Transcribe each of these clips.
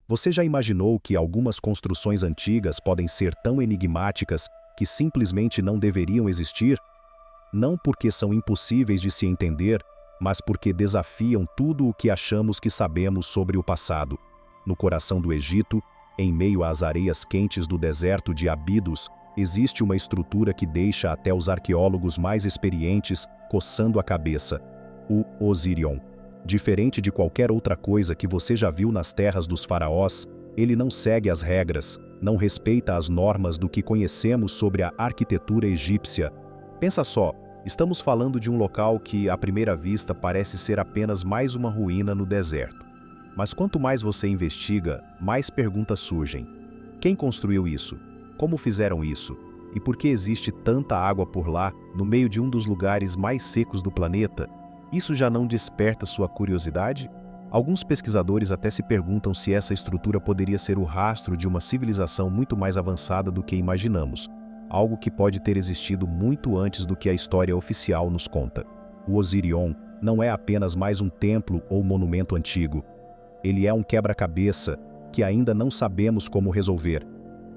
Você já imaginou que algumas construções antigas podem ser tão enigmáticas que simplesmente não deveriam existir? Não porque são impossíveis de se entender, mas porque desafiam tudo o que achamos que sabemos sobre o passado. No coração do Egito, em meio às areias quentes do deserto de Abidos, existe uma estrutura que deixa até os arqueólogos mais experientes coçando a cabeça: o Osirion. Diferente de qualquer outra coisa que você já viu nas terras dos faraós, ele não segue as regras, não respeita as normas do que conhecemos sobre a arquitetura egípcia. Pensa só, estamos falando de um local que, à primeira vista, parece ser apenas mais uma ruína no deserto. Mas quanto mais você investiga, mais perguntas surgem. Quem construiu isso? Como fizeram isso? E por que existe tanta água por lá, no meio de um dos lugares mais secos do planeta? Isso já não desperta sua curiosidade? Alguns pesquisadores até se perguntam se essa estrutura poderia ser o rastro de uma civilização muito mais avançada do que imaginamos, algo que pode ter existido muito antes do que a história oficial nos conta. O Osirion não é apenas mais um templo ou monumento antigo. Ele é um quebra-cabeça que ainda não sabemos como resolver.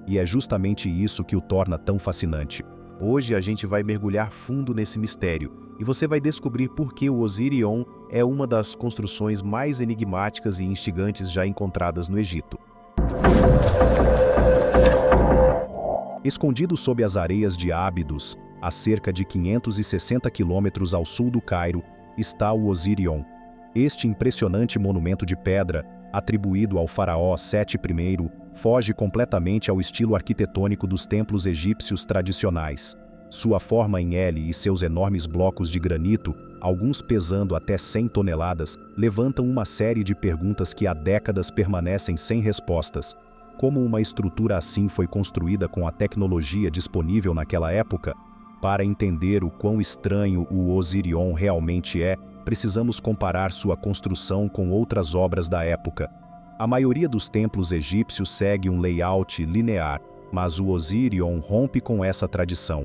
E é justamente isso que o torna tão fascinante. Hoje a gente vai mergulhar fundo nesse mistério e você vai descobrir por que o Osirion é uma das construções mais enigmáticas e instigantes já encontradas no Egito. Escondido sob as areias de Ábidos, a cerca de 560 quilômetros ao sul do Cairo, está o Osirion. Este impressionante monumento de pedra, atribuído ao faraó Seti I, foge completamente ao estilo arquitetônico dos templos egípcios tradicionais. Sua forma em L e seus enormes blocos de granito, alguns pesando até 100 toneladas, levantam uma série de perguntas que há décadas permanecem sem respostas. Como uma estrutura assim foi construída com a tecnologia disponível naquela época? Para entender o quão estranho o Osirion realmente é, precisamos comparar sua construção com outras obras da época. A maioria dos templos egípcios segue um layout linear, mas o Osirion rompe com essa tradição.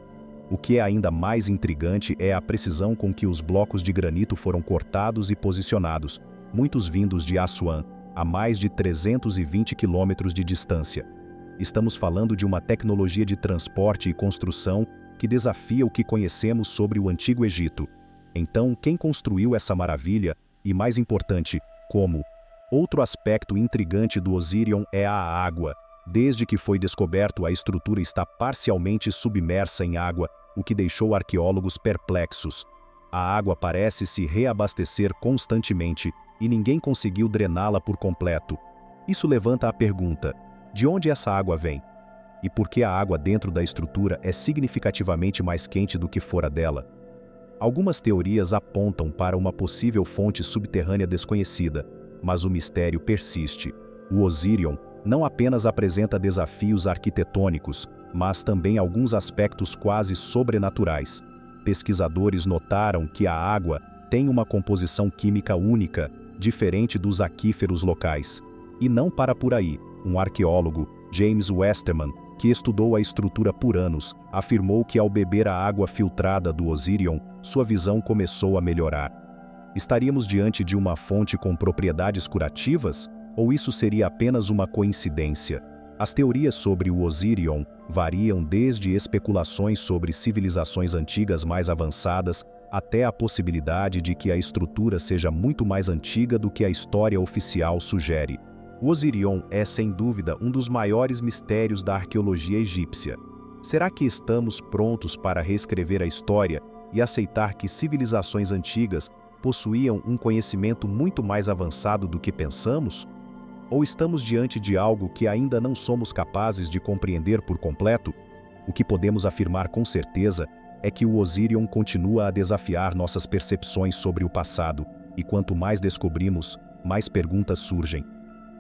O que é ainda mais intrigante é a precisão com que os blocos de granito foram cortados e posicionados, muitos vindos de Assuan, a mais de 320 quilômetros de distância. Estamos falando de uma tecnologia de transporte e construção que desafia o que conhecemos sobre o Antigo Egito. Então, quem construiu essa maravilha? E mais importante, como? Outro aspecto intrigante do Osirion é a água. Desde que foi descoberto, a estrutura está parcialmente submersa em água, o que deixou arqueólogos perplexos. A água parece se reabastecer constantemente e ninguém conseguiu drená-la por completo. Isso levanta a pergunta: de onde essa água vem? E por que a água dentro da estrutura é significativamente mais quente do que fora dela? Algumas teorias apontam para uma possível fonte subterrânea desconhecida, mas o mistério persiste. O Osirion não apenas apresenta desafios arquitetônicos, mas também alguns aspectos quase sobrenaturais. Pesquisadores notaram que a água tem uma composição química única, diferente dos aquíferos locais. E não para por aí. Um arqueólogo, James Westerman, que estudou a estrutura por anos, afirmou que ao beber a água filtrada do Osirion, sua visão começou a melhorar. Estaríamos diante de uma fonte com propriedades curativas? Ou isso seria apenas uma coincidência? As teorias sobre o Osirion variam desde especulações sobre civilizações antigas mais avançadas até a possibilidade de que a estrutura seja muito mais antiga do que a história oficial sugere. O Osirion é, sem dúvida, um dos maiores mistérios da arqueologia egípcia. Será que estamos prontos para reescrever a história e aceitar que civilizações antigas possuíam um conhecimento muito mais avançado do que pensamos? Ou estamos diante de algo que ainda não somos capazes de compreender por completo? O que podemos afirmar com certeza é que o Osirion continua a desafiar nossas percepções sobre o passado, e quanto mais descobrimos, mais perguntas surgem.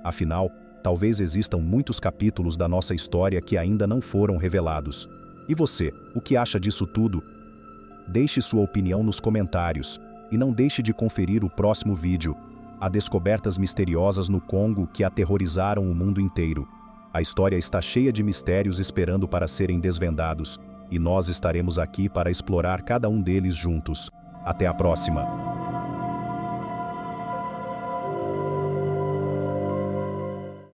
Afinal, talvez existam muitos capítulos da nossa história que ainda não foram revelados. E você, o que acha disso tudo? Deixe sua opinião nos comentários, e não deixe de conferir o próximo vídeo. Há descobertas misteriosas no Congo que aterrorizaram o mundo inteiro. A história está cheia de mistérios esperando para serem desvendados, e nós estaremos aqui para explorar cada um deles juntos. Até a próxima!